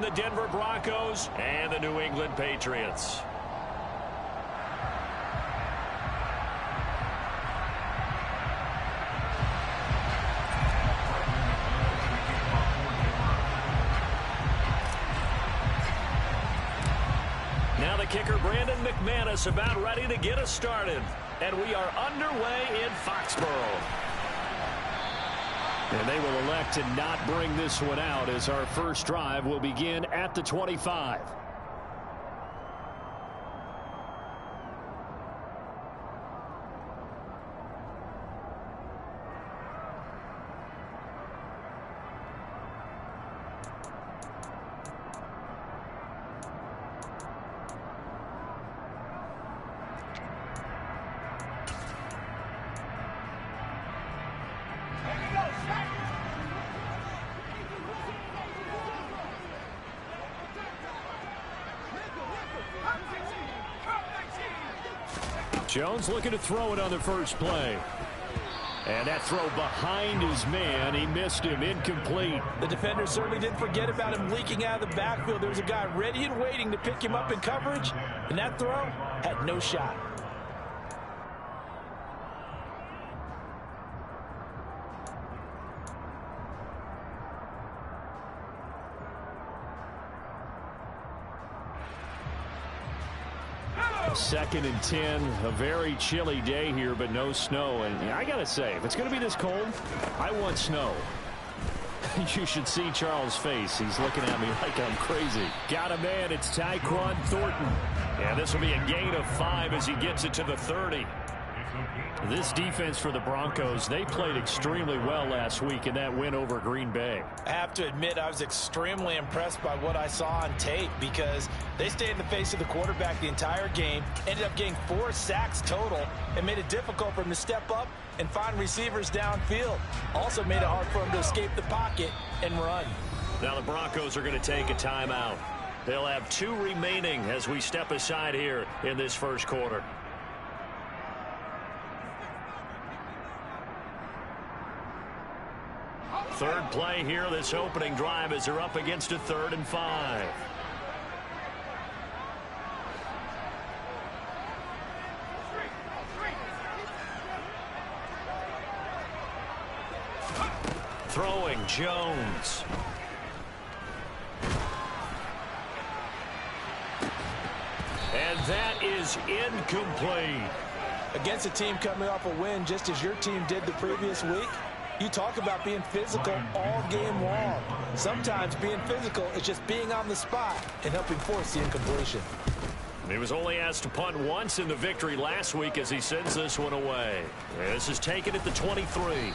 the Denver Broncos and the New England Patriots. Now the kicker, Brandon McManus, about ready to get us started. And we are underway in Foxborough. And they will elect to not bring this one out as our first drive will begin at the 25. Jones looking to throw it on the first play. And that throw behind his man. He missed him. Incomplete. The defender certainly didn't forget about him leaking out of the backfield. There was a guy ready and waiting to pick him up in coverage. And that throw had no shot. Second and 10, a very chilly day here, but no snow. And I got to say, if it's going to be this cold, I want snow. You should see Charles' face. He's looking at me like I'm crazy. Got a man. It's Tyquan Thornton. And this will be a gain of 5 as he gets it to the 30. This defense for the Broncos, they played extremely well last week in that win over Green Bay. I have to admit, I was extremely impressed by what I saw on tape because they stayed in the face of the quarterback the entire game, ended up getting 4 sacks total, and made it difficult for him to step up and find receivers downfield. Also made it hard for him to escape the pocket and run. Now the Broncos are going to take a timeout. They'll have 2 remaining as we step aside here in this first quarter. Third play here, this opening drive, as they're up against a 3rd and 5. Throwing Jones. And that is incomplete. Against a team coming off a win just as your team did the previous week, you talk about being physical all game long. Sometimes being physical is just being on the spot and helping force the incompletion. He was only asked to punt once in the victory last week as he sends this one away. This is taken at the 23.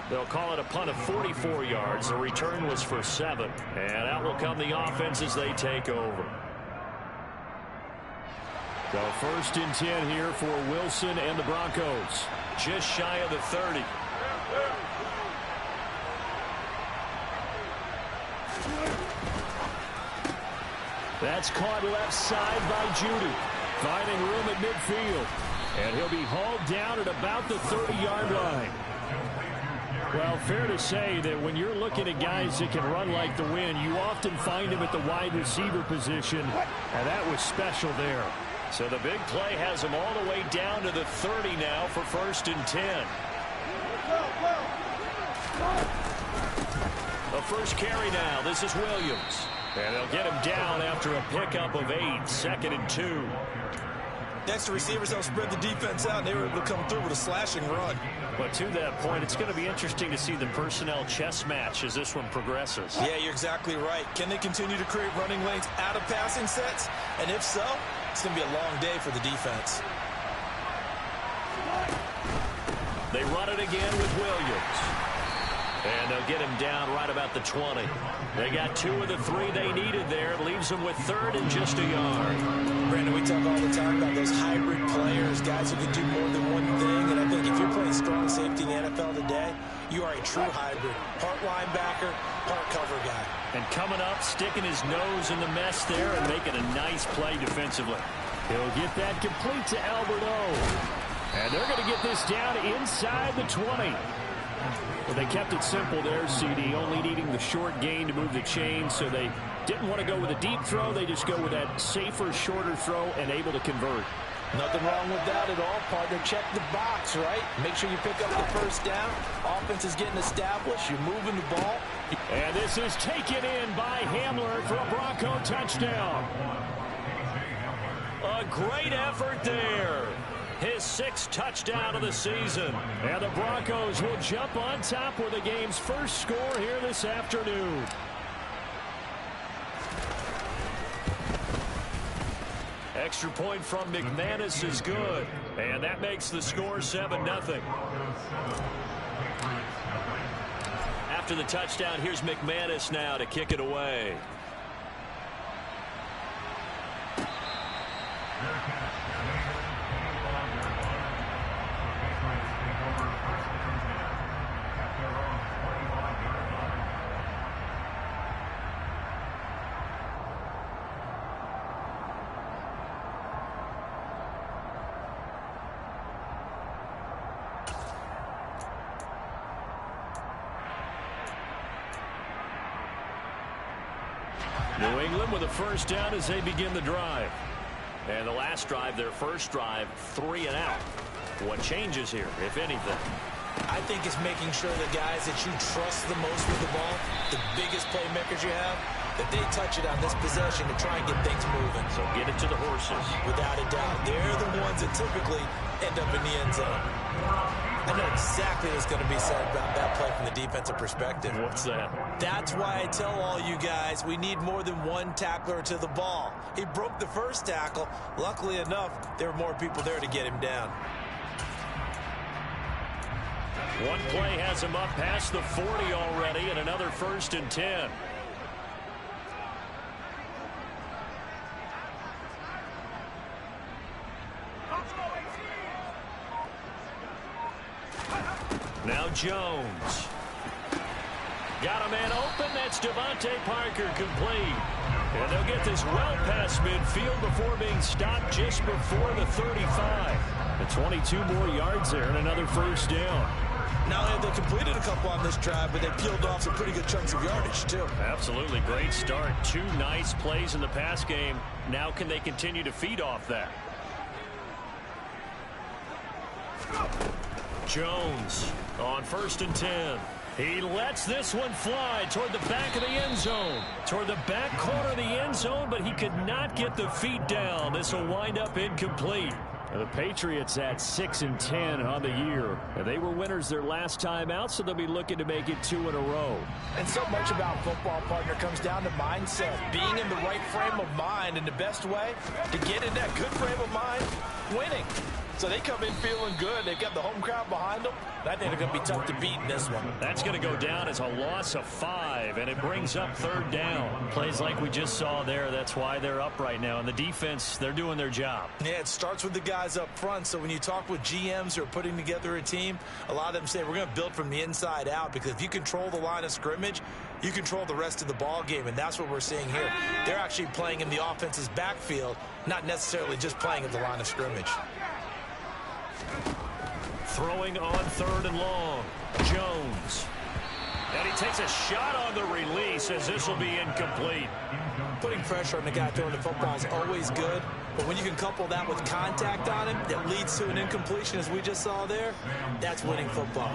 They'll call it a punt of 44 yards. The return was for 7. And out will come the offense as they take over. So 1st and 10 here for Wilson and the Broncos. Just shy of the 30. That's caught left side by Judy. Finding room at midfield. And he'll be hauled down at about the 30-yard line. Well, fair to say that when you're looking at guys that can run like the wind, you often find them at the wide receiver position. And that was special there. So the big play has him all the way down to the 30 now for 1st and 10. The first carry now. This is Williams. And they'll get him down after a pickup of 8. 2nd and 2. Next, the receivers help spread the defense out, and they were able to come through with a slashing run. But to that point, it's going to be interesting to see the personnel chess match as this one progresses. Yeah, you're exactly right. Can they continue to create running lanes out of passing sets? And if so, it's going to be a long day for the defense. They run it again with Williams. And they'll get him down right about the 20. They got 2 of the 3 they needed there. It leaves them with 3rd and just a yard. Brandon, we talk all the time about those hybrid players, guys who can do more than one thing. And I think if you're playing strong safety in the NFL today, you are a true hybrid. Part linebacker, part cover guy. And coming up, sticking his nose in the mess there and making a nice play defensively. He'll get that complete to Alberto. And they're going to get this down inside the 20. Well, they kept it simple there, CD, only needing the short gain to move the chain, so they Didn't want to go with a deep throw. They just go with that safer, shorter throw and able to convert. Nothing wrong with that at all, partner. Check the box, right? Make sure you pick up the first down. Offense is getting established. You're moving the ball. And this is taken in by Hamler for a Bronco touchdown. A great effort there. His 6th touchdown of the season. And the Broncos will jump on top with the game's first score here this afternoon. Extra point from McManus is good. And that makes the score 7-0. After the touchdown, here's McManus now to kick it away. New England with a first down as they begin the drive. And the last drive, their first drive, 3 and out. What changes here, if anything? I think it's making sure the guys that you trust the most with the ball, the biggest playmakers you have, that they touch it on this possession to try and get things moving. So get it to the horses. Without a doubt. They're the ones that typically end up in the end zone. I know exactly what's going to be said about that play from the defensive perspective. What's that? That's why I tell all you guys we need more than one tackler to the ball. He broke the first tackle. Luckily enough, there were more people there to get him down. One play has him up past the 40 already, and another 1st and 10. Now Jones. Got a man open. That's Devontae Parker complete. And they'll get this well past midfield before being stopped just before the 35. And 22 more yards there and another first down. Now they completed a couple on this drive, but they peeled off some pretty good chunks of yardage, too. Absolutely. Great start. 2 nice plays in the pass game. Now can they continue to feed off that? Jones on 1st and 10. He lets this one fly toward the back of the end zone. Toward the back corner of the end zone, but he could not get the feet down. This will wind up incomplete. The Patriots at 6 and 10 on the year. They were winners their last time out, so they'll be looking to make it 2 in a row. And so much about football, partner, comes down to mindset. Being in the right frame of mind, and the best way to get in that good frame of mind, winning. So they come in feeling good. They've got the home crowd behind them. I think they're going to be tough to beat in this one. That's going to go down as a loss of 5, and it brings up 3rd down. Plays like we just saw there. That's why they're up right now. And the defense, they're doing their job. Yeah, it starts with the guys up front. So when you talk with GMs who are putting together a team, a lot of them say we're going to build from the inside out, because if you control the line of scrimmage, you control the rest of the ball game, and that's what we're seeing here. They're actually playing in the offense's backfield, not necessarily just playing at the line of scrimmage. Throwing on 3rd and long. Jones. And he takes a shot on the release as this will be incomplete. Putting pressure on the guy throwing the football is always good, but when you can couple that with contact on him that leads to an incompletion, as we just saw there, that's winning football.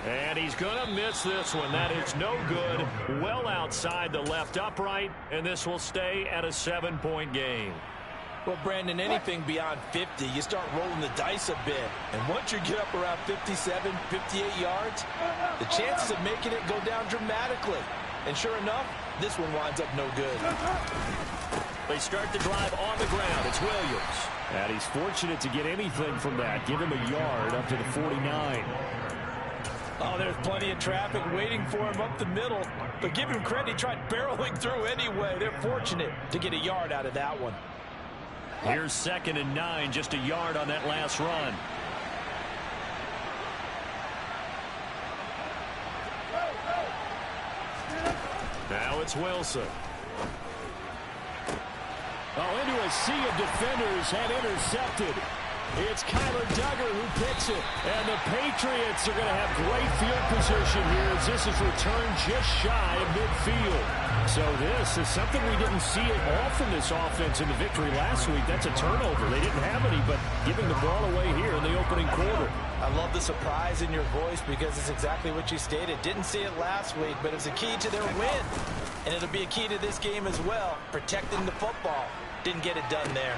And he's going to miss this one. That is no good. Well outside the left upright, and this will stay at a 7-point game. Well, Brandon, anything beyond 50, you start rolling the dice a bit. And once you get up around 57, 58 yards, the chances of making it go down dramatically. And sure enough, this one winds up no good. They start the drive on the ground. It's Williams. And he's fortunate to get anything from that. Give him a yard up to the 49. Oh, there's plenty of traffic waiting for him up the middle. But give him credit, he tried barreling through anyway. They're fortunate to get a yard out of that one. Here's 2nd and 9, just a yard on that last run. Now it's Wilson. Oh, into a sea of defenders, and intercepted. It's Kyler Duggar who picks it. And the Patriots are going to have great field position here as this is returned just shy of midfield. So this is something we didn't see at all from this offense in the victory last week. That's a turnover. They didn't have any, but giving the ball away here in the opening quarter. I love the surprise in your voice because it's exactly what you stated. Didn't see it last week, but it's a key to their win. And it'll be a key to this game as well, protecting the football. Didn't get it done there.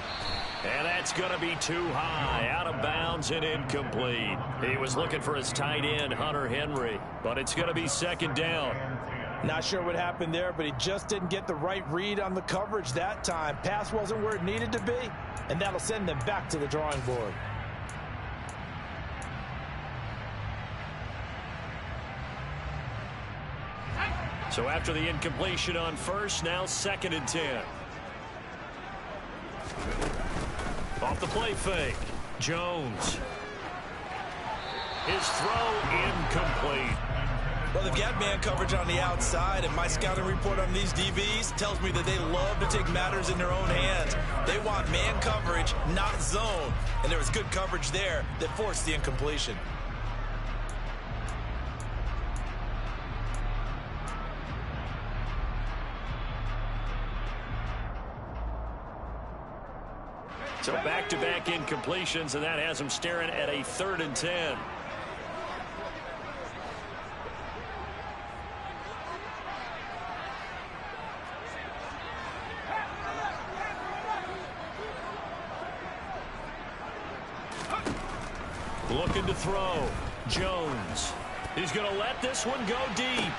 And that's going to be too high, out of bounds and incomplete. He was looking for his tight end, Hunter Henry, but it's going to be second down. Not sure what happened there, but he just didn't get the right read on the coverage that time. Pass wasn't where it needed to be, and that'll send them back to the drawing board. So after the incompletion on first, now 2nd and 10. Off the play fake. Jones. His throw incomplete. Well, they've got man coverage on the outside, and my scouting report on these DBs tells me that they love to take matters in their own hands. They want man coverage, not zone. And there was good coverage there that forced the incompletion. So back-to-back incompletions, and that has him staring at a 3rd and 10. Looking to throw. Jones. He's going to let this one go deep.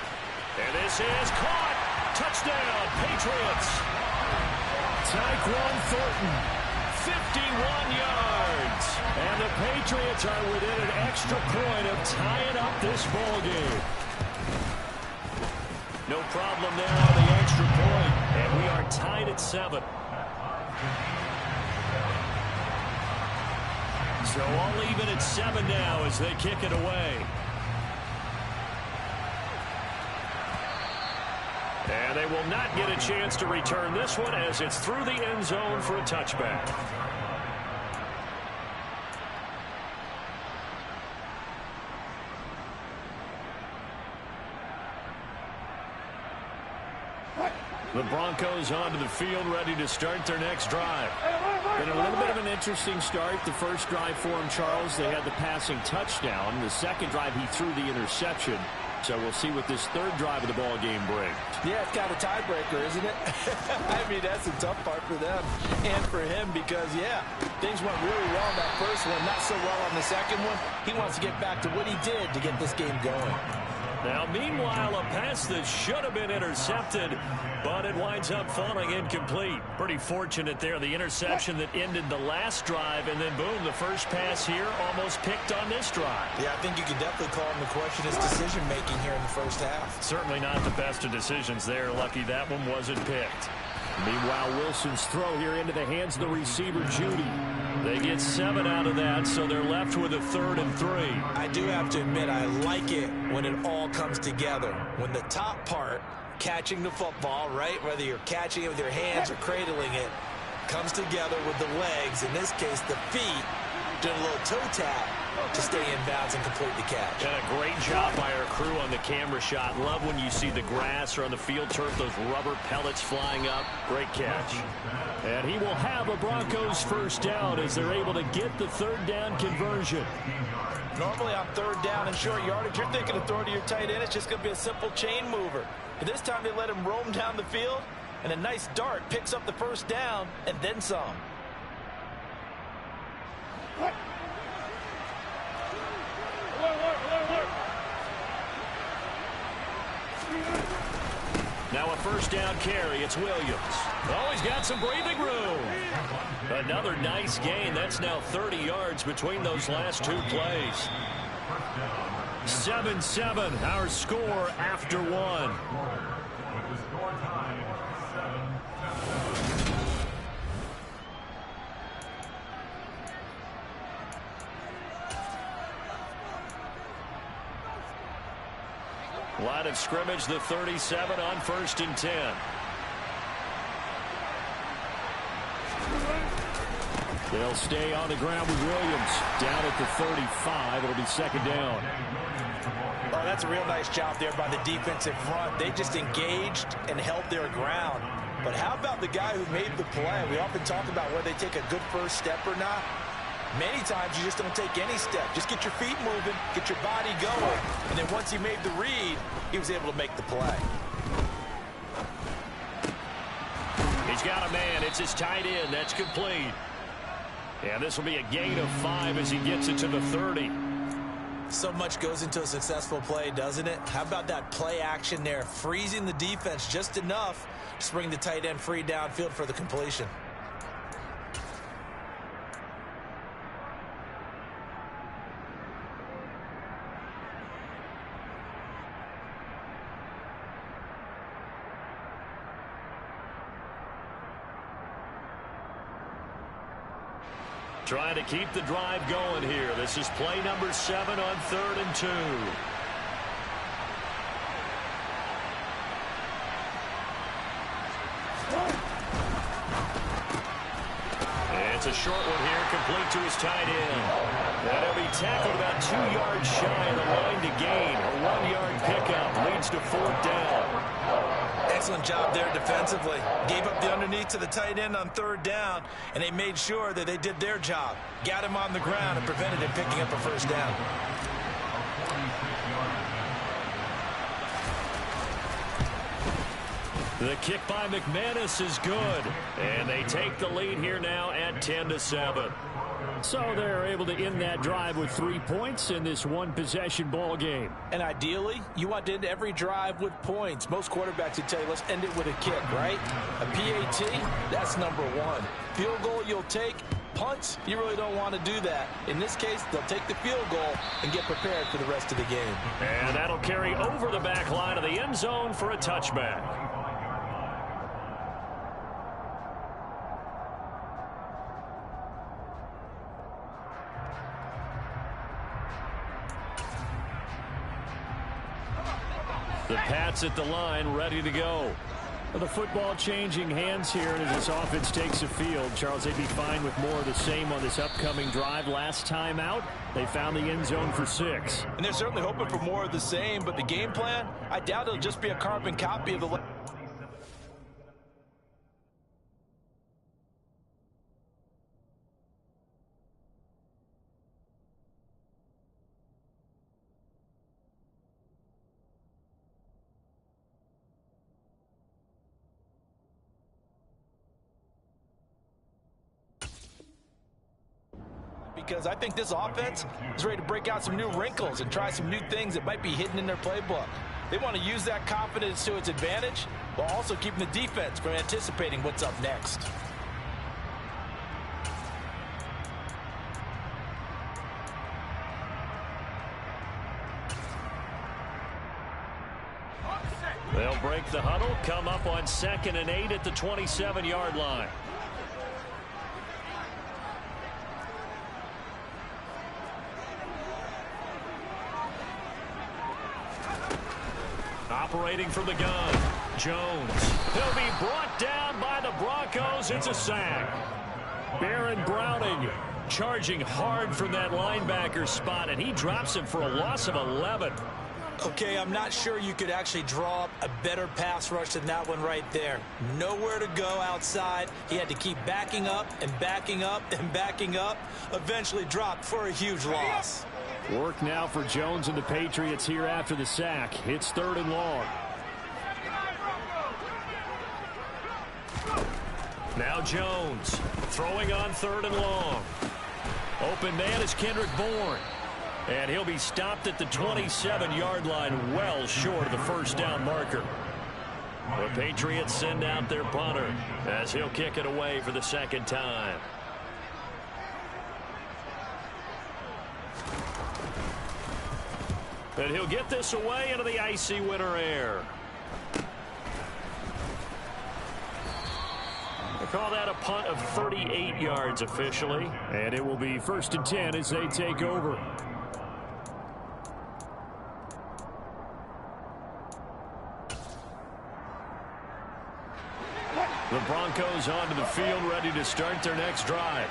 And this is caught. Touchdown, Patriots. Tyquan Thornton. 51 yards. And the Patriots are within an extra point of tying up this ball game. No problem there on the extra point. And we are tied at 7. So all even at 7 now as they kick it away. And they will not get a chance to return this one as it's through the end zone for a touchback. The Broncos onto the field, ready to start their next drive. Been a little bit of an interesting start. The first drive for him, Charles, they had the passing touchdown. The second drive, he threw the interception. So we'll see what this third drive of the ball game brings. Yeah, it's kind of a tiebreaker, isn't it? I mean, that's the tough part for them and for him because, yeah, things went really well in that first one, not so well on the second one. He wants to get back to what he did to get this game going. Now, meanwhile, a pass that should have been intercepted, but it winds up falling incomplete. Pretty fortunate there, the interception that ended the last drive, and then boom, the first pass here almost picked on this drive. Yeah, I think you can definitely call him to question his decision-making here in the first half. Certainly not the best of decisions there. Lucky that one wasn't picked. Meanwhile, Wilson's throw here into the hands of the receiver, Judy. They get 7 out of that, so they're left with a 3rd and 3. I do have to admit, I like it when it all comes together. When the top part, catching the football, right, whether you're catching it with your hands or cradling it, comes together with the legs, in this case the feet, doing a little toe tap to stay in bounds and complete the catch. And a great job by our crew on the camera shot. Love when you see the grass or on the field turf, those rubber pellets flying up. Great catch. And he will have a Broncos first down as they're able to get the 3rd down conversion. Normally on 3rd down and short yardage, you're thinking of throwing to your tight end. It's just going to be a simple chain mover. But this time they let him roam down the field, and a nice dart picks up the first down and then some. Now a first down carry. It's Williams. Oh, he's got some breathing room. Another nice gain. That's now 30 yards between those last 2 plays. 7-7, our score after 1. Line of scrimmage, the 37 on 1st and 10. They'll stay on the ground with Williams. Down at the 35. It'll be second down. Oh, that's a real nice job there by the defensive front. They just engaged and held their ground. But how about the guy who made the play? We often talk about whether they take a good first step or not. Many times you just don't take any step. Just get your feet moving, get your body going. And then once he made the read, he was able to make the play. He's got a man. It's his tight end. That's complete. And this will be a gain of 5 as he gets it to the 30. So much goes into a successful play, doesn't it? How about that play action there? Freezing the defense just enough to bring the tight end free downfield for the completion. Trying to keep the drive going here. This is play number 7 on 3rd and 2. It's a short one here, complete to his tight end. And he'll be tackled about 2 yards shy of the line to gain. A 1-yard pickup leads to 4th down. Excellent job there defensively. Gave up the underneath to the tight end on 3rd down, and they made sure that they did their job. Got him on the ground and prevented him picking up a first down. The kick by McManus is good, and they take the lead here now at 10-7. So they're able to end that drive with 3 points in this one-possession ball game. And ideally, you want to end every drive with points. Most quarterbacks would tell you, let's end it with a kick, right? A PAT, that's number 1. Field goal you'll take. Punts, you really don't want to do that. In this case, they'll take the field goal and get prepared for the rest of the game. And that'll carry over the back line of the end zone for a touchback. The Pats at the line, ready to go. The football changing hands here as this offense takes the field. Charles, they'd be fine with more of the same on this upcoming drive. Last time out, they found the end zone for 6. And they're certainly hoping for more of the same, but the game plan, I doubt it'll just be a carbon copy of the... Because I think this offense is ready to break out some new wrinkles and try some new things that might be hidden in their playbook. They want to use that confidence to its advantage while also keeping the defense from anticipating what's up next. They'll break the huddle, come up on 2nd and 8 at the 27-yard line. Operating from the gun, Jones. He'll be brought down by the Broncos. It's a sack. Baron Browning charging hard from that linebacker spot, and he drops him for a loss of 11. Okay, I'm not sure you could actually draw up a better pass rush than that one right there. Nowhere to go outside. He had to keep backing up and backing up and backing up. Eventually dropped for a huge loss. Work now for Jones and the Patriots here after the sack. It's 3rd and long. Now Jones throwing on 3rd and long. Open man is Kendrick Bourne. And he'll be stopped at the 27-yard line, well short of the first down marker. The Patriots send out their punter as he'll kick it away for the 2nd time. And he'll get this away into the icy winter air. They call that a punt of 38 yards officially. And it will be 1st and 10 as they take over. The Broncos onto the field ready to start their next drive.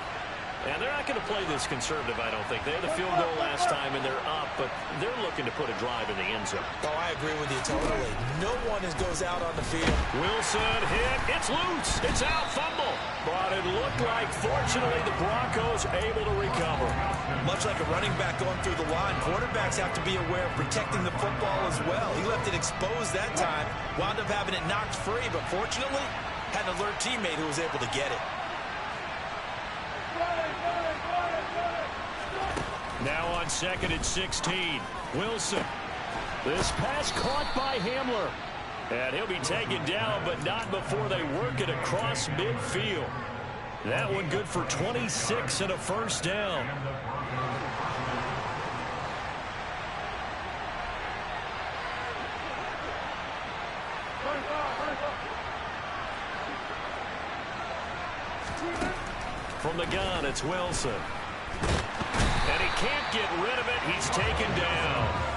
And they're not going to play this conservative, I don't think. They had the field goal last time, and they're up, but they're looking to put a drive in the end zone. Oh, I agree with you totally. No one goes out on the field. Wilson hit. It's loose. It's out. Fumble. But it looked like, fortunately, the Broncos able to recover. Much like a running back going through the line, quarterbacks have to be aware of protecting the football as well. He left it exposed that time, wound up having it knocked free, but fortunately, had an alert teammate who was able to get it. Now on 2nd and 16. Wilson. This pass caught by Hamler. And he'll be taken down, but not before they work it across midfield. That one good for 26 and a first down. From the gun, it's Wilson. And he can't get rid of it. He's taken down.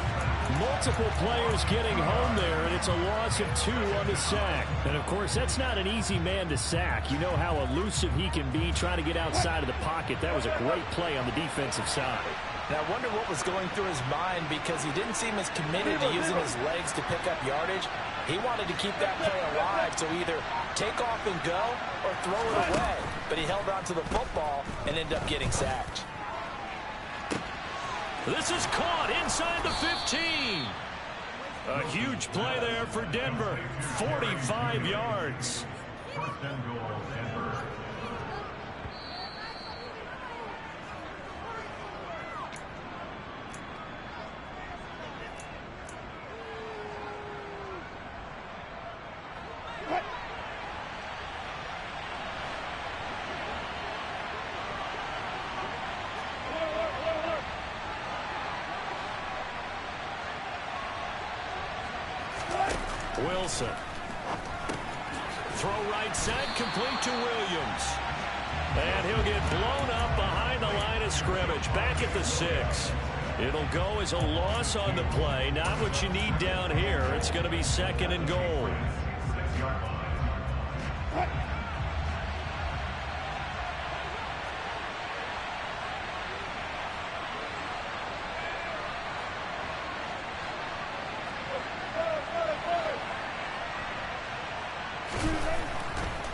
Multiple players getting home there, and it's a loss of 2 on the sack. And, of course, that's not an easy man to sack. You know how elusive he can be trying to get outside of the pocket. That was a great play on the defensive side. And I wonder what was going through his mind, because he didn't seem as committed to using his legs to pick up yardage. He wanted to keep that play alive, so either take off and go or throw it away. But he held on to the football and ended up getting sacked. This is caught inside the 15. A huge play there for Denver. 45 yards. Wilson. Throw right side, complete to Williams. And he'll get blown up behind the line of scrimmage. Back at the 6. It'll go as a loss on the play. Not what you need down here. It's going to be 2nd and goal.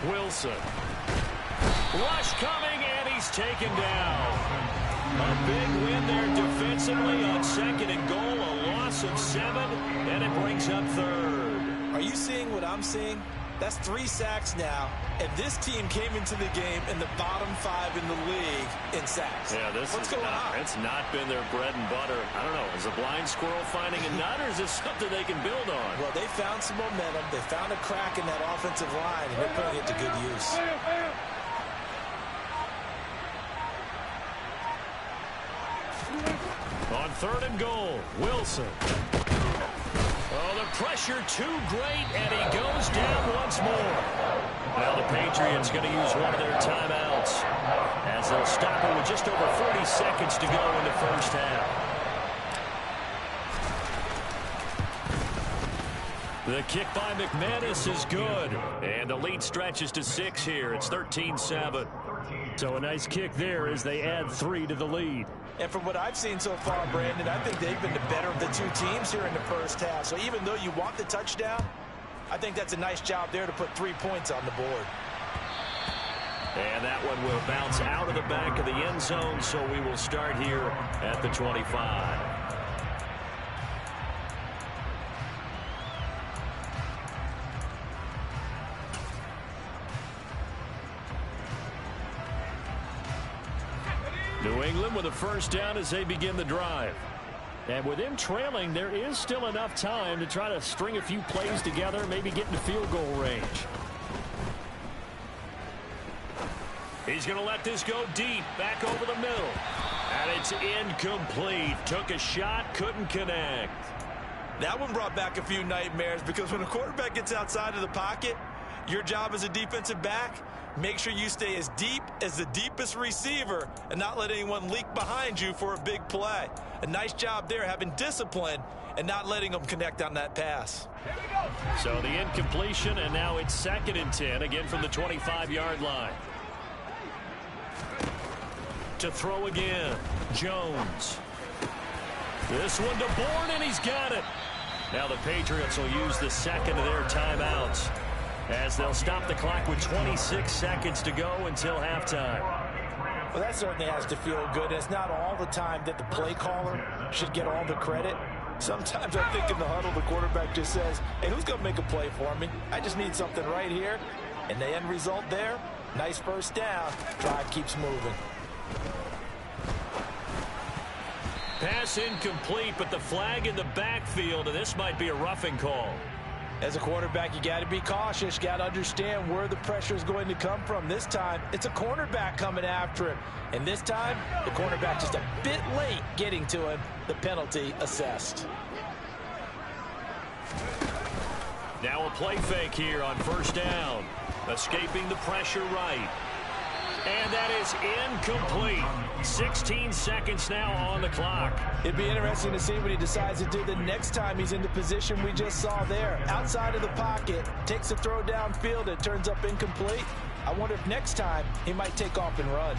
Wilson. Rush coming, and he's taken down. A big win there defensively on 2nd and goal. A loss of 7, and it brings up 3rd. Are you seeing what I'm seeing? That's 3 sacks now, and this team came into the game in the bottom 5 in the league in sacks. Yeah, what's going on? It's not been their bread and butter. I don't know. Is a blind squirrel finding a nut, or is this something they can build on? Well, they found some momentum. They found a crack in that offensive line, and they're putting it to good use. On 3rd and goal, Wilson. Oh, the pressure too great, and he goes down once more. Now the Patriots going to use one of their timeouts as they'll stop it with just over 40 seconds to go in the first half. The kick by McManus is good, and the lead stretches to 6 here. It's 13-7. So a nice kick there as they add 3 to the lead. And from what I've seen so far, Brandon, I think they've been the better of the 2 teams here in the first half. So even though you want the touchdown, I think that's a nice job there to put 3 points on the board. And that one will bounce out of the back of the end zone, so we will start here at the 25. New England with a first down as they begin the drive. And with them trailing, there is still enough time to try to string a few plays together, maybe get into field goal range. He's going to let this go deep, back over the middle. And it's incomplete. Took a shot, couldn't connect. That one brought back a few nightmares, because when a quarterback gets outside of the pocket, your job as a defensive back, make sure you stay as deep as the deepest receiver and not let anyone leak behind you for a big play. A nice job there, having discipline and not letting them connect on that pass. So the incompletion, and now it's 2nd and 10, again from the 25-yard line. To throw again. Jones. This one to Bourne, and he's got it. Now the Patriots will use the second of their timeouts as they'll stop the clock with 26 seconds to go until halftime. Well, that certainly has to feel good. It's not all the time that the play caller should get all the credit. Sometimes I think in the huddle, the quarterback just says, hey, who's going to make a play for me? I just need something right here. And the end result there, nice first down. Drive keeps moving. Pass incomplete, but the flag in the backfield, and this might be a roughing call. As a quarterback, you got to be cautious. You got to understand where the pressure is going to come from. This time, it's a cornerback coming after him. And this time, the cornerback just a bit late getting to him. The penalty assessed. Now a play fake here on first down. Escaping the pressure right. And that is incomplete. 16 seconds now on the clock. It'd be interesting to see what he decides to do the next time he's in the position we just saw there. Outside of the pocket, takes a throw downfield, it turns up incomplete. I wonder if next time he might take off and run.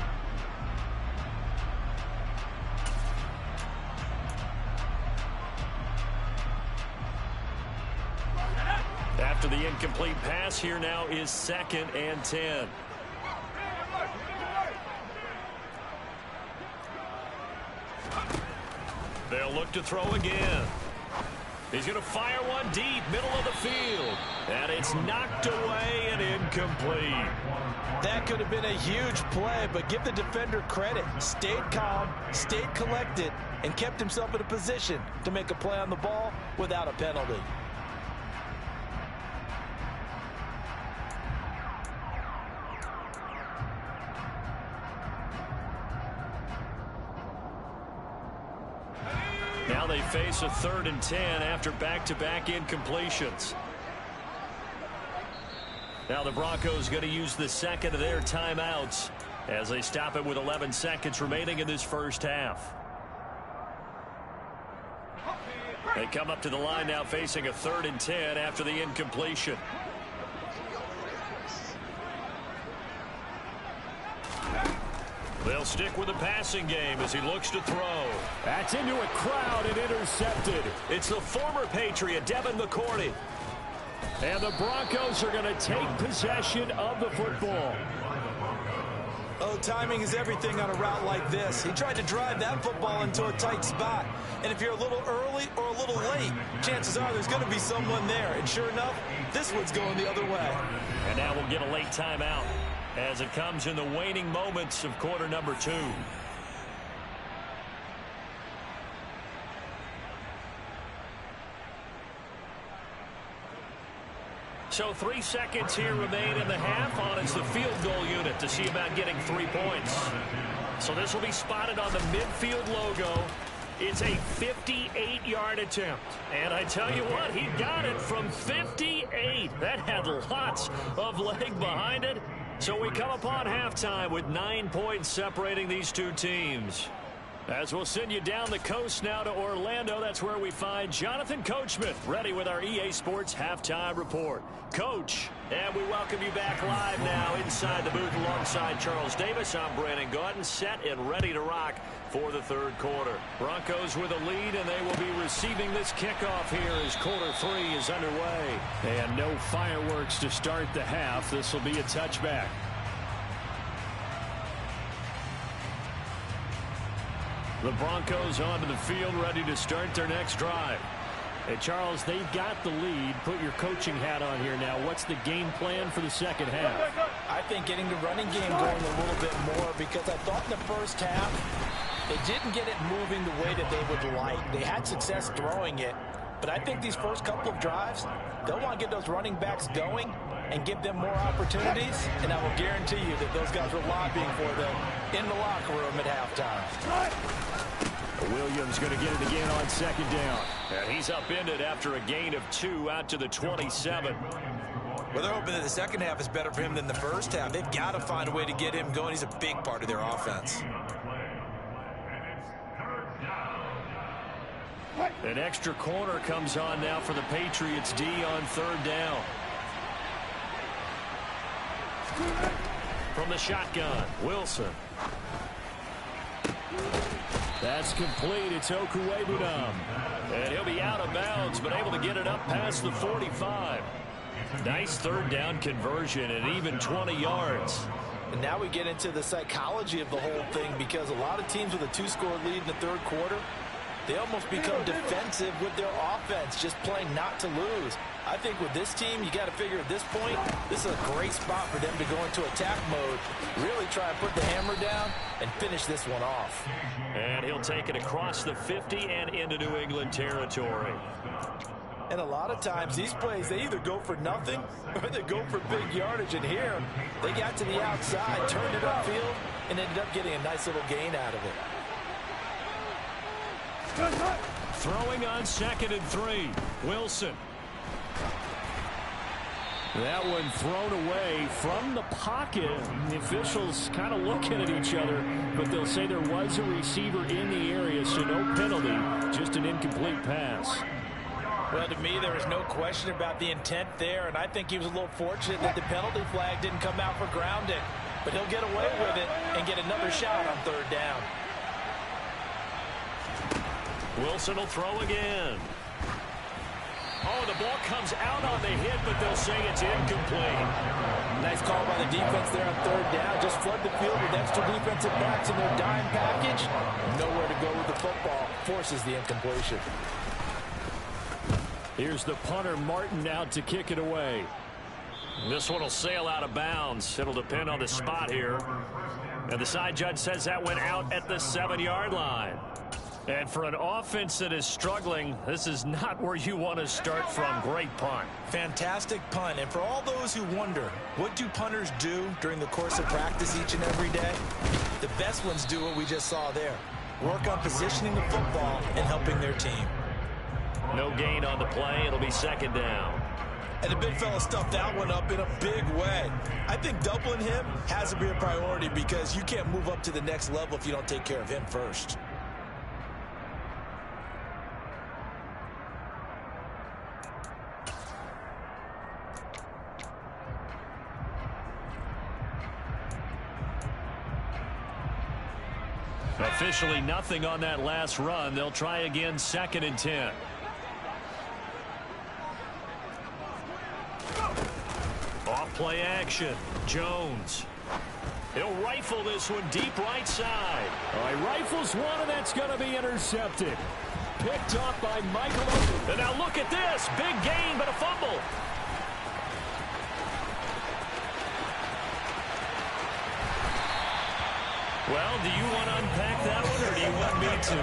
After the incomplete pass, here now is 2nd and 10. They'll look to throw again. He's going to fire one deep, middle of the field. And it's knocked away and incomplete. That could have been a huge play, but give the defender credit. Stayed calm, stayed collected, and kept himself in a position to make a play on the ball without a penalty. Now they face a 3rd and 10 after back-to-back incompletions. Now the Broncos going to use the second of their timeouts as they stop it with 11 seconds remaining in this first half. They come up to the line now facing a 3rd and 10 after the incompletion. They'll stick with the passing game as he looks to throw. That's into a crowd and intercepted. It's the former Patriot, Devin McCourty. And the Broncos are going to take possession of the football. Oh, timing is everything on a route like this. He tried to drive that football into a tight spot. And if you're a little early or a little late, chances are there's going to be someone there. And sure enough, this one's going the other way. And now we'll get a late timeout as it comes in the waning moments of quarter number 2. So 3 seconds here remain in the half on it's the field goal unit to see about getting 3 points. So this will be spotted on the midfield logo. It's a 58-yard attempt. And I tell you what, he got it from 58. That had lots of leg behind it. So we come upon halftime with 9 points separating these two teams. As we'll send you down the coast now to Orlando, that's where we find Jonathan Coachman ready with our EA Sports Halftime Report. Coach, and we welcome you back live now inside the booth alongside Charles Davis. I'm Brandon Gaudin, set and ready to rock for the 3rd quarter. Broncos with a lead, and they will be receiving this kickoff here as quarter 3 is underway. And no fireworks to start the half. This will be a touchback. The Broncos onto the field, ready to start their next drive. Hey, Charles, they've got the lead. Put your coaching hat on here now. What's the game plan for the second half? I think getting the running game going a little bit more, because I thought in the first half they didn't get it moving the way that they would like. They had success throwing it, but I think these first couple of drives, they'll want to get those running backs going and give them more opportunities, and I will guarantee you that those guys were lobbying for them in the locker room at halftime. Williams going to get it again on 2nd down. And he's upended after a gain of 2 out to the 27. Well, they're hoping that the second half is better for him than the first half. They've got to find a way to get him going. He's a big part of their offense. An extra corner comes on now for the Patriots D on 3rd down. From the shotgun, Wilson. That's complete. It's Okuwebunam. And he'll be out of bounds, but able to get it up past the 45. Nice third down conversion and even 20 yards. And now we get into the psychology of the whole thing, because a lot of teams with a 2-score lead in the third quarter, they almost become defensive with their offense, just playing not to lose. I think with this team, you got to figure at this point, this is a great spot for them to go into attack mode, really try and put the hammer down and finish this one off. And he'll take it across the 50 and into New England territory. And a lot of times these plays, they either go for nothing or they go for big yardage. And here, they got to the outside, turned it upfield, and ended up getting a nice little gain out of it. Throwing on 2nd and 3. Wilson. That one thrown away from the pocket. The officials kind of looking at each other, but they'll say there was a receiver in the area, so no penalty, just an incomplete pass. Well, to me, there was no question about the intent there, and I think he was a little fortunate that the penalty flag didn't come out for grounding. But he'll get away with it and get another shot on third down. Wilson will throw again. Oh, the ball comes out on the hit, but they'll say it's incomplete. Nice call by the defense there on third down. Just flood the field with extra defensive backs in their dime package. Nowhere to go with the football. Forces the incompletion. Here's the punter, Martin, out to kick it away. This one will sail out of bounds. It'll depend on the spot here. And the side judge says that went out at the 7-yard line. And for an offense that is struggling, this is not where you want to start from. Great punt. Fantastic punt. And for all those who wonder, what do punters do during the course of practice each and every day? The best ones do what we just saw there. Work on positioning the football and helping their team. No gain on the play. It'll be 2nd down. And the big fella stuffed that one up in a big way. I think doubling him has to be a priority, because you can't move up to the next level if you don't take care of him first. Officially nothing on that last run. They'll try again, 2nd and 10. Off play action. Jones. He'll rifle this one deep right side. All right, rifles one, and that's going to be intercepted. Picked off by Michael. And now look at this. Big gain, but a fumble. Well, do you want to unpack that one, or do you want me to?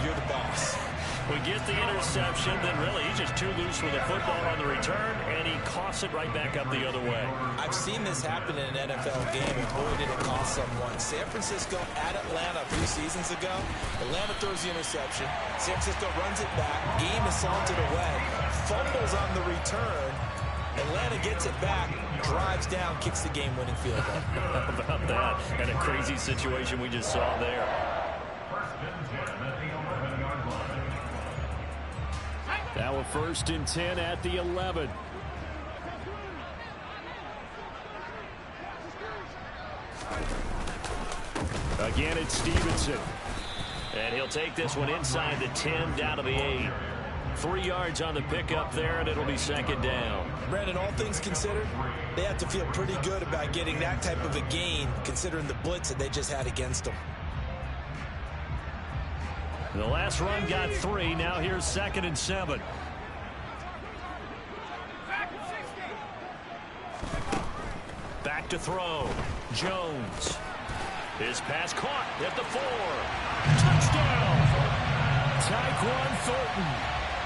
You're the boss. We get the interception, then really he's just too loose with the football on the return, and he coughs it right back up the other way. I've seen this happen in an NFL game, and boy, did it cost someone. San Francisco at Atlanta a few seasons ago. Atlanta throws the interception. San Francisco runs it back. Game is salted away. Fumbles on the return. Atlanta gets it back, drives down, kicks the game-winning field goal. How about that? And a crazy situation we just saw there. Now a 1st and 10 at the 11. Again, it's Stevenson. And he'll take this one inside the 10, down to the 8. 3 yards on the pickup there, and it'll be 2nd down. Brandon, all things considered, they have to feel pretty good about getting that type of a gain, considering the blitz that they just had against them. The last run got 3. Now here's 2nd and 7. Back to throw. Jones. His pass caught at the 4. Touchdown! Tyquan Thornton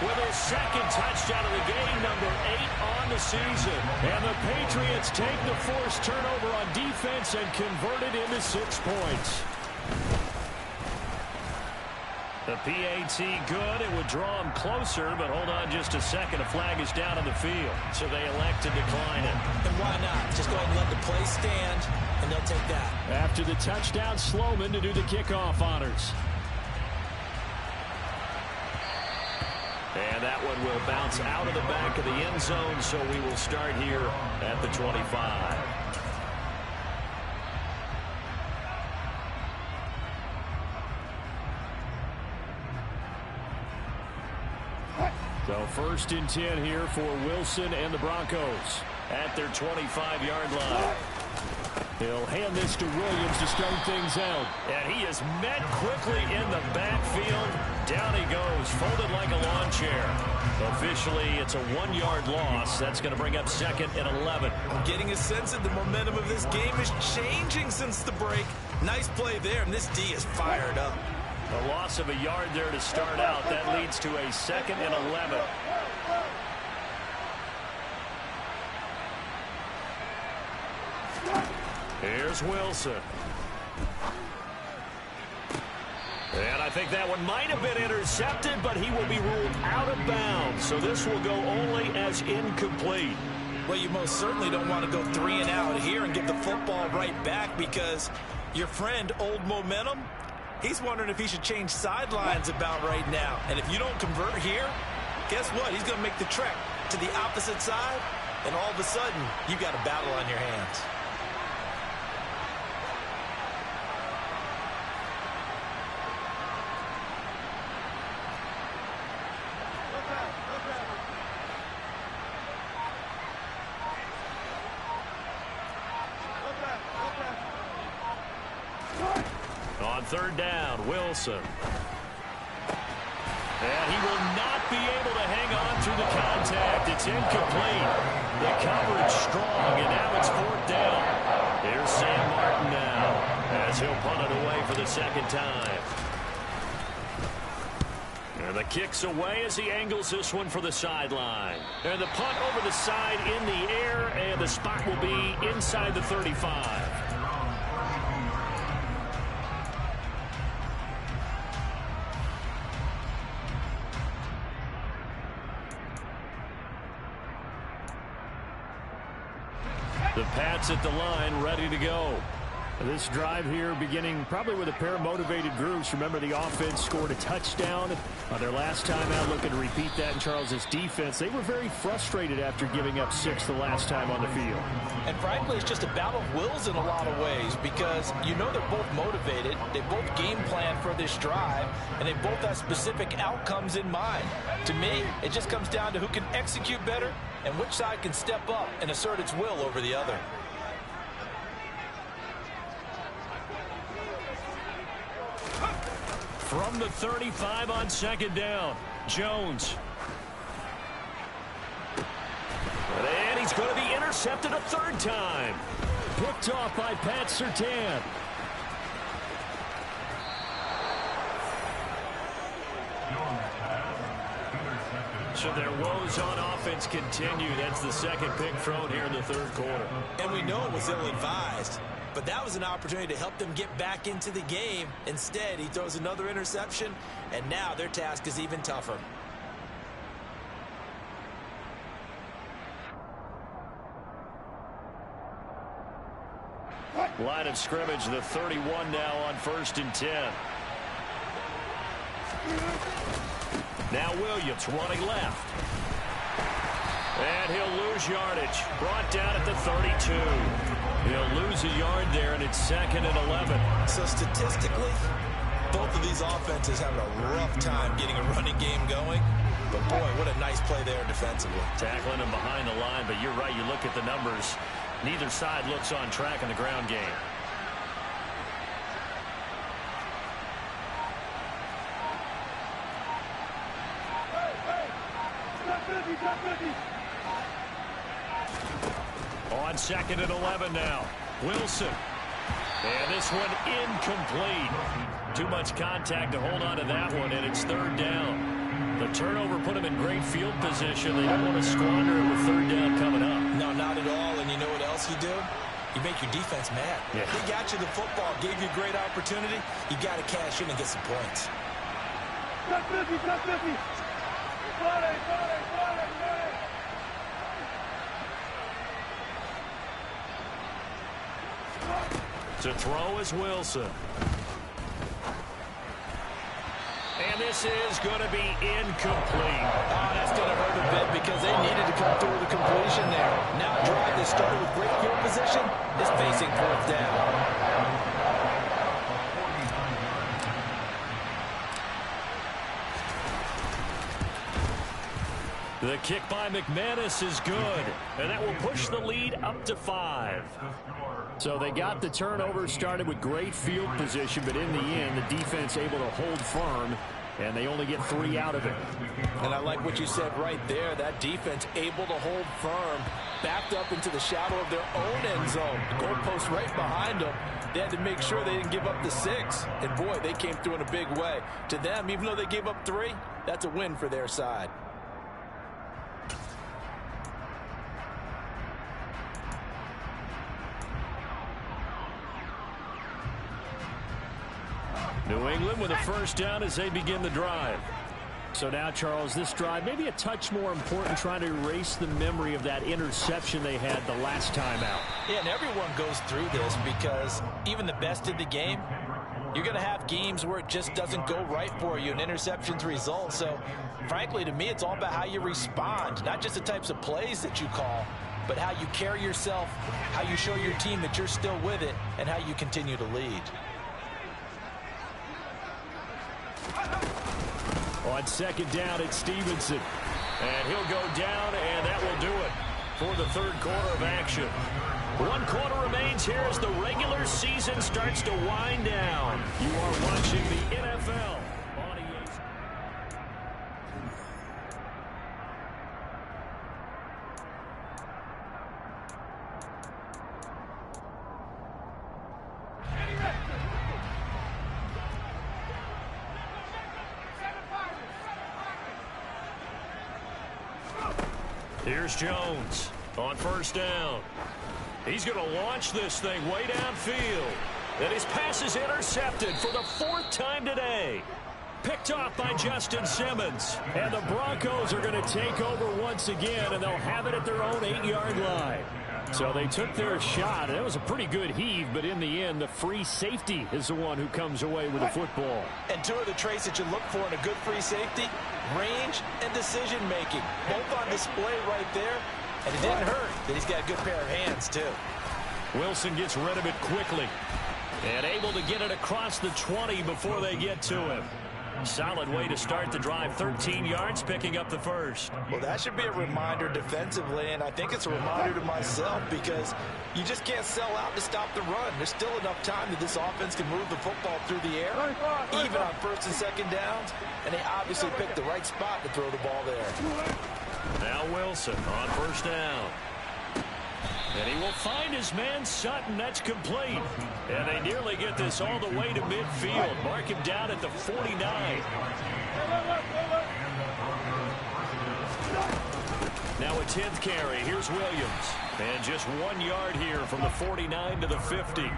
with his 2nd touchdown of the game, number 8 on the season. And the Patriots take the forced turnover on defense and convert it into 6 points. The PAT good. It would draw him closer, but hold on just a second. A flag is down on the field, so they elect to decline it. And why not? Just go ahead and let the play stand, and they'll take that. After the touchdown, Sloman to do the kickoff honors. And that one will bounce out of the back of the end zone, so we will start here at the 25. First and 10 here for Wilson and the Broncos at their 25-yard line. He'll hand this to Williams to start things out. And he is met quickly in the backfield. Down he goes, folded like a lawn chair. Officially, it's a 1-yard loss. That's going to bring up 2nd and 11. I'm getting a sense that the momentum of this game is changing since the break. Nice play there, and this D is fired up. A loss of a yard there to start out. That leads to a 2nd and 11. Here's Wilson. And I think that one might have been intercepted, but he will be ruled out of bounds. So this will go only as incomplete. Well, you most certainly don't want to go 3 and out here and get the football right back, because your friend, Old Momentum, he's wondering if he should change sidelines about right now. And if you don't convert here, guess what? He's going to make the trek to the opposite side, and all of a sudden, you got a battle on your hands. On 3rd down, Wilson. And he will not be able to hang on through the contact. It's incomplete. The coverage strong, and now it's 4th down. Here's Sam Martin now, as he'll punt it away for the 2nd time. And the kick's away as he angles this one for the sideline. And the punt over the side in the air, and the spot will be inside the 35. The Pats at the line, ready to go. This drive here beginning probably with a pair of motivated groups. Remember, the offense scored a touchdown their last time out. Looking to repeat that in Charles's defense. They were very frustrated after giving up 6 the last time on the field. And frankly, it's just a battle of wills in a lot of ways, because you know they're both motivated. They both game plan for this drive, and they both have specific outcomes in mind. To me, it just comes down to who can execute better and which side can step up and assert its will over the other. From the 35 on 2nd down, Jones. And he's going to be intercepted a 3rd time. Picked off by Pat Surtain. So their woes on offense continue. That's the 2nd pick thrown here in the 3rd quarter. And we know it was ill-advised, but that was an opportunity to help them get back into the game. Instead, he throws another interception, and now their task is even tougher. Line of scrimmage, the 31 now on 1st and 10. Now Williams running left. And he'll lose yardage. Brought down at the 32. He'll lose a yard there, and it's 2nd and 11. So statistically, both of these offenses having a rough time getting a running game going. But boy, what a nice play there defensively. Tackling him behind the line, but you're right. You look at the numbers. Neither side looks on track in the ground game. On 2nd and 11 now. Wilson. And this one incomplete. Too much contact to hold on to that one, and it's 3rd down. The turnover put him in great field position. They don't want to squander it with 3rd down coming up. No, not at all. And you know what else you do? You make your defense mad. Yeah. He got you the football, gave you a great opportunity. You got to cash in and get some points. To throw is Wilson. And this is going to be incomplete. Oh, that's going to hurt a bit because they needed to come through the completion there. Now a drive that started with great field position is facing 4th down. The kick by McManus is good, and that will push the lead up to 5. So they got the turnover started with great field position, but in the end, the defense able to hold firm, and they only get 3 out of it. And I like what you said right there. That defense able to hold firm, backed up into the shadow of their own end zone. The goalpost right behind them. They had to make sure they didn't give up the 6. And, boy, they came through in a big way. To them, even though they gave up 3, that's a win for their side. New England with a first down as they begin the drive. So now, Charles, this drive maybe a touch more important, trying to erase the memory of that interception they had the last time out. Yeah, and everyone goes through this because even the best in the game, you're going to have games where it just doesn't go right for you and interceptions result. So, frankly, to me, it's all about how you respond, not just the types of plays that you call, but how you carry yourself, how you show your team that you're still with it, and how you continue to lead. On second down, it's Stevenson. And he'll go down, and that will do it for the third quarter of action. 1 quarter remains here as the regular season starts to wind down. You are watching the NFL on EA. Here's Jones on first down. He's going to launch this thing way downfield. And his pass is intercepted for the 4th time today. Picked off by Justin Simmons. And the Broncos are going to take over once again, and they'll have it at their own 8-yard line. So they took their shot. That was a pretty good heave, but in the end, the free safety is the one who comes away with the football. And 2 of the traits that you look for in a good free safety, range and decision-making. Both on display right there. And it didn't hurt that he's got a good pair of hands, too. Wilson gets rid of it quickly. And able to get it across the 20 before they get to him. Solid way to start the drive. 13 yards, picking up the first. Well, that should be a reminder defensively, and I think it's a reminder to myself because you just can't sell out to stop the run. There's still enough time that this offense can move the football through the air, even on first and second downs, and they obviously picked the right spot to throw the ball there. Now Wilson on first down. And he will find his man Sutton. That's complete. And they nearly get this all the way to midfield. Mark him down at the 49. Now a 10th carry. Here's Williams. And just 1 yard here from the 49 to the 50.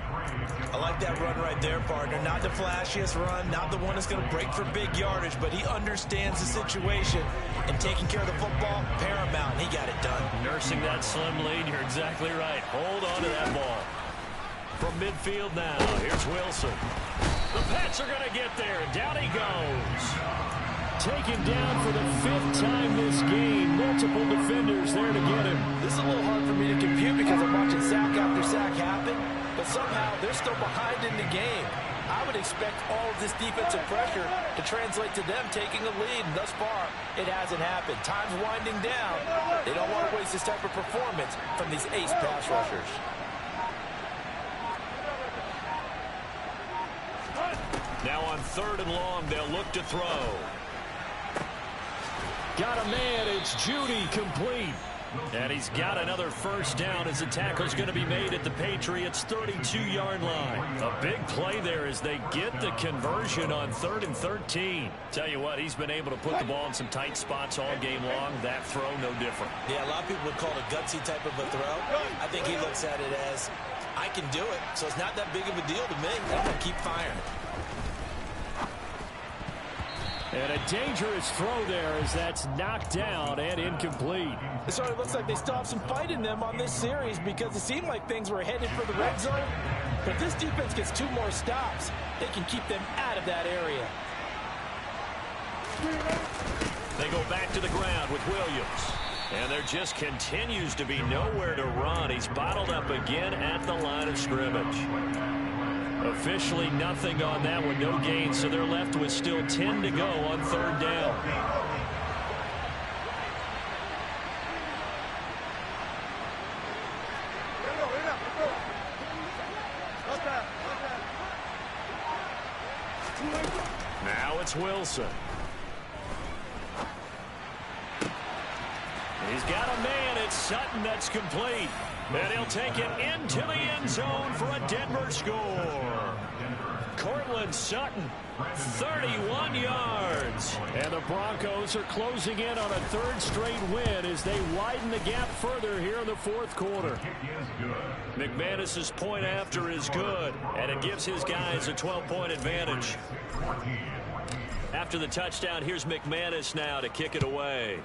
I like that run right there, partner. Not the flashiest run, not the one that's going to break for big yardage, but he understands the situation, and taking care of the football, paramount, and he got it done. Nursing that slim lead, you're exactly right. Hold on to that ball. From midfield now, here's Wilson. The Pats are going to get there. Down he goes. Taken down for the 5th time this game. Multiple defenders there to get him. This is a little hard for me to compute because I'm watching sack after sack happen, but somehow they're still behind in the game. I would expect all of this defensive pressure to translate to them taking a lead, and thus far, it hasn't happened. Time's winding down. They don't want to waste this type of performance from these ace pass rushers. Now on 3rd and long, they'll look to throw. Got a man. It's Judy, complete. And he's got another first down as the tackle's going to be made at the Patriots' 32-yard line. A big play there as they get the conversion on 3rd and 13. Tell you what, he's been able to put the ball in some tight spots all game long. That throw, no different. Yeah, a lot of people would call it a gutsy type of a throw. I think he looks at it as, I can do it, so it's not that big of a deal to me. I'm going to keep firing. And a dangerous throw there as that's knocked down and incomplete. It sort of looks like they still have some fight in them on this series because it seemed like things were headed for the red zone. But if this defense gets 2 more stops, they can keep them out of that area. They go back to the ground with Williams. And there just continues to be nowhere to run. He's bottled up again at the line of scrimmage. Officially nothing on that one, no gain, so they're left with still 10 to go on 3rd down. Now it's Wilson. He's got a man. It's Sutton that's complete. And he'll take it into the end zone for a Denver score. Cortland Sutton, 31 yards. And the Broncos are closing in on a third straight win as they widen the gap further here in the fourth quarter. McManus's point after is good, and it gives his guys a 12-point advantage. After the touchdown, here's McManus now to kick it away.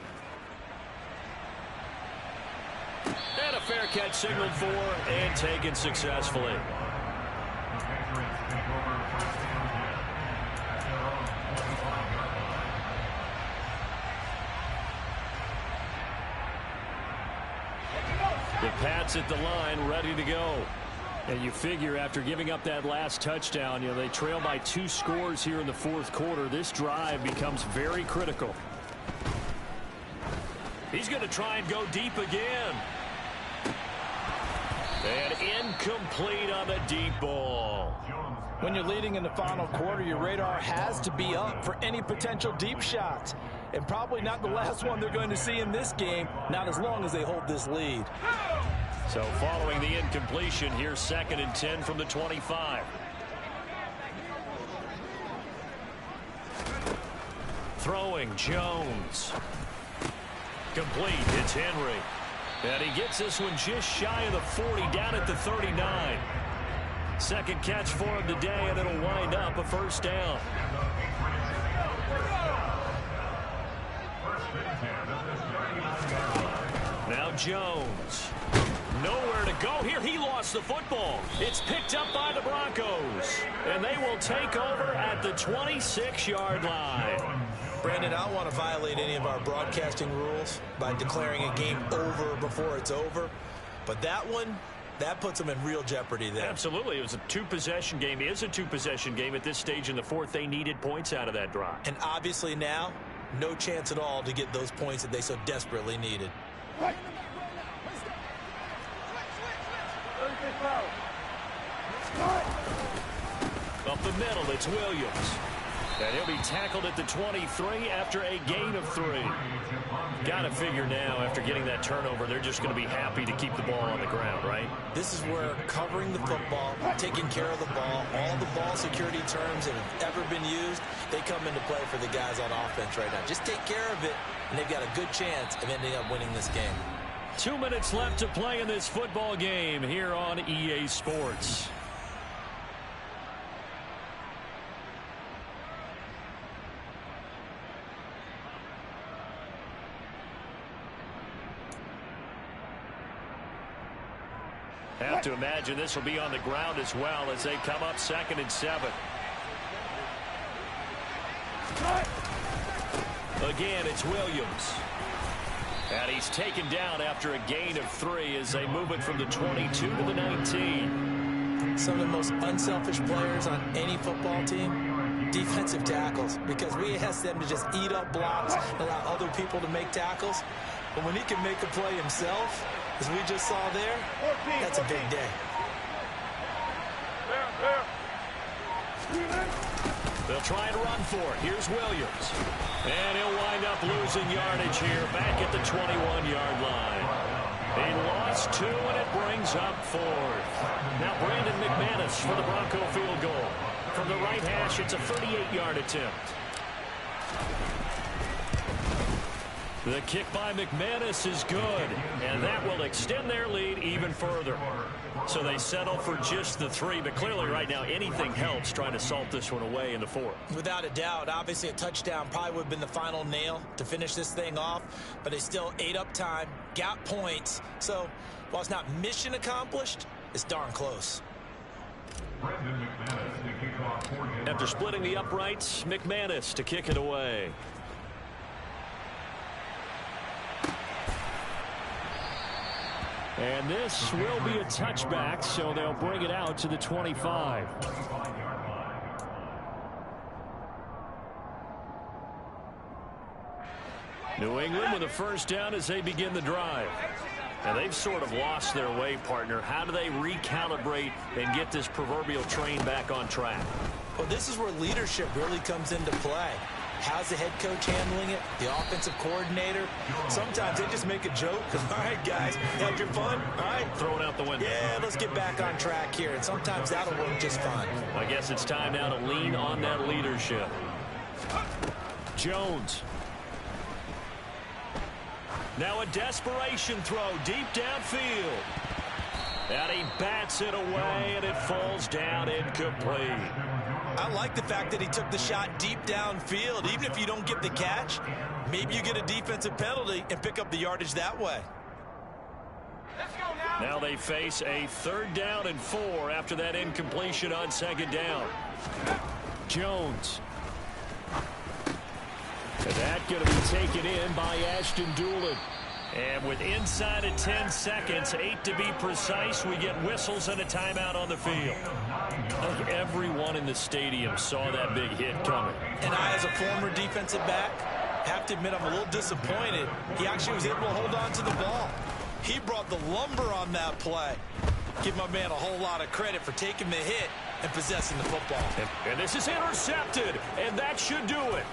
And a fair catch signaled for and taken successfully. The Pats at the line, ready to go. And you figure after giving up that last touchdown, they trail by 2 scores here in the fourth quarter. This drive becomes very critical. He's going to try and go deep again. And incomplete on the deep ball. When you're leading in the final quarter, your radar has to be up for any potential deep shots. And probably not the last one they're going to see in this game, not as long as they hold this lead. So following the incompletion, here's 2nd and 10 from the 25. Throwing Jones. Complete. It's Henry. And he gets this one just shy of the 40, down at the 39. Second catch for him today, and it'll wind up a first down. Now Jones. Nowhere to go here. He lost the football. It's picked up by the Broncos. And they will take over at the 26-yard line. Brandon, I don't want to violate any of our broadcasting rules by declaring a game over before it's over. But that one, that puts them in real jeopardy there. Absolutely. It was a 2-possession game. It is a 2-possession game at this stage in the fourth. They needed points out of that drive. And obviously now, no chance at all to get those points that they so desperately needed. Right. Up the middle, it's Williams. And he'll be tackled at the 23 after a gain of 3. Got to figure now, after getting that turnover, they're just going to be happy to keep the ball on the ground, right? This is where covering the football, taking care of the ball, all the ball security terms that have ever been used, they come into play for the guys on offense right now. Just take care of it, and they've got a good chance of ending up winning this game. 2 minutes left to play in this football game here on EA Sports. Have to imagine this will be on the ground as well as they come up 2nd and 7. Again, it's Williams. And he's taken down after a gain of 3 as they move it from the 22 to the 19. Some of the most unselfish players on any football team, defensive tackles, because we ask them to just eat up blocks and allow other people to make tackles. But when he can make a play himself, as we just saw there, that's a big day. They'll try and run for it. Here's Williams. And he'll wind up losing yardage here back at the 21-yard line. He lost 2, and it brings up 4th. Now Brandon McManus for the Bronco field goal. From the right hash, it's a 38-yard attempt. The kick by McManus is good, and that will extend their lead even further. So they settle for just the 3, but clearly right now anything helps trying to salt this one away in the 4th. Without a doubt, obviously a touchdown probably would have been the final nail to finish this thing off, but they still ate up time, got points. So while it's not mission accomplished, it's darn close. After splitting the uprights, McManus to kick it away. And this will be a touchback, so they'll bring it out to the 25. New England with a first down as they begin the drive. And they've sort of lost their way, partner. How do they recalibrate and get this proverbial train back on track? Well, this is where leadership really comes into play. How's the head coach handling it? The offensive coordinator? Sometimes they just make a joke. All right, guys, had your fun? All right. Throw it out the window. Yeah, let's get back on track here. And sometimes that'll work just fine. I guess it's time now to lean on that leadership. Jones. Now a desperation throw deep downfield. And he bats it away, and it falls down incomplete. I like the fact that he took the shot deep downfield. Even if you don't get the catch, maybe you get a defensive penalty and pick up the yardage that way. Now they face a 3rd down and 4 after that incompletion on 2nd down. Jones. And that going to be taken in by Ashton Doolin. And with inside of 10 seconds, 8 to be precise, we get whistles and a timeout on the field. I think everyone in the stadium saw that big hit coming. And I, as a former defensive back, have to admit I'm a little disappointed. He actually was able to hold on to the ball. He brought the lumber on that play. Give my man a whole lot of credit for taking the hit and possessing the football. And this is intercepted, and that should do it.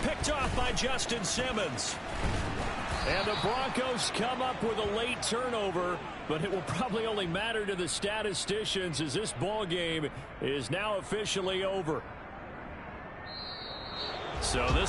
Picked off by Justin Simmons. And the Broncos come up with a late turnover, but it will probably only matter to the statisticians as this ball game is now officially over. So this